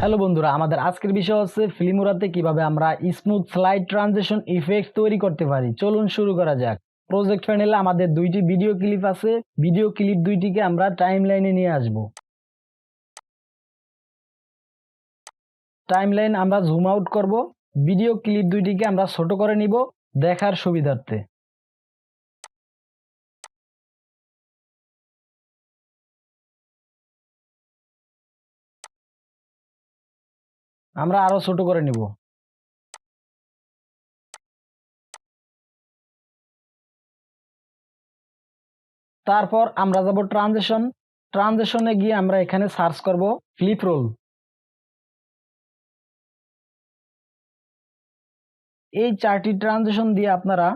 Hello বন্ধুরা, আমাদের আজকের বিষয় হচ্ছে ফিল্মোরাতে কিভাবে আমরা স্মুথ স্লাইড ট্রানজিশন ইফেক্ট তৈরি করতে পারি। চলুন শুরু করা যাক। প্রজেক্ট প্যানেলে আমাদের দুইটি ভিডিও ক্লিপ আছে। ভিডিও ক্লিপ দুইটিকে আমরা টাইমলাইনে নিয়ে আসব। টাইমলাইন আমরা জুম আউট করব। ভিডিও ক্লিপ দুইটিকে আমরা ছোট করে নিব দেখার সুবিধার্থে। আমরা আরো ছোট করে নিব। তারপর আমরা যাব ট্রানজিশনে গিয়ে আমরা এখানে সার্চ করব ফ্লিপ রোল। এই চারটি ট্রানজিশন দিয়ে আপনারা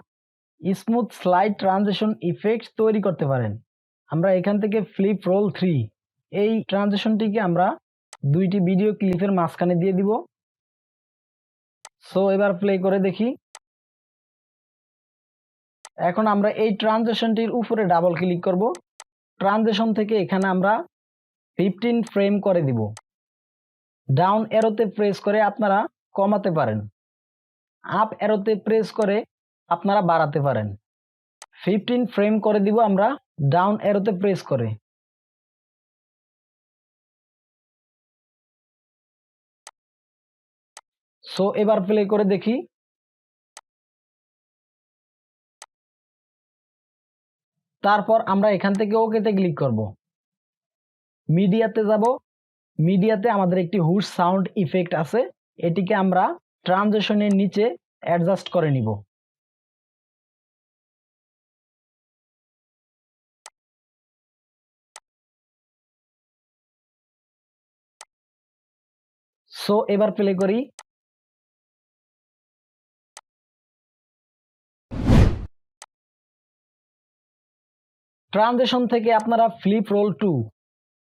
স্মুথ স্লাইড ট্রানজিশন ইফেক্ট তৈরি করতে পারেন। আমরা এখান থেকে ফ্লিপ রোল 3 এই ট্রানজিশনটিকে আমরা দুইটি ভিডিও ক্লিপের মাঝখানে দিয়ে দিব। সো এবার প্লে করে দেখি। এখন আমরা এই ট্রানজিশনটির উপরে ডাবল ক্লিক করব। ট্রানজিশন থেকে এখানে আমরা 15 ফ্রেম করে দিব। ডাউন অ্যারোতে প্রেস করে আপনারা কমাতে পারেন, আপ অ্যারোতে প্রেস করে আপনারা বাড়াতে পারেন। 15 ফ্রেম করে দিব আমরা ডাউন অ্যারোতে প্রেস করে। সো এবার প্লে করে দেখি। তারপর আমরা এখান থেকে ওকেতে ক্লিক করব। মিডিয়াতে যাব। মিডিয়াতে আমাদের একটি হুশ সাউন্ড ইফেক্ট আছে, এটিকে আমরা ট্রানজিশনের নিচে অ্যাডজাস্ট করে নিব। সো এবার প্লে করি। ট্রানজিশন থেকে আপনারা flip roll 2,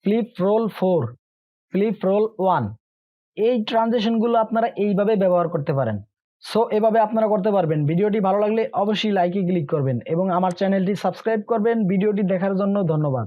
flip roll 4, flip roll 1 এই ট্রানজিশনগুলো আপনারা এইভাবে ব্যবহার করতে পারেন। সো এভাবে আপনারা করতে পারবেন। ভিডিওটি ভালো লাগলে অবশ্যই লাইকে ক্লিক করবেন এবং আমার চ্যানেলটি সাবস্ক্রাইব করবেন। ভিডিওটি দেখার জন্য ধন্যবাদ।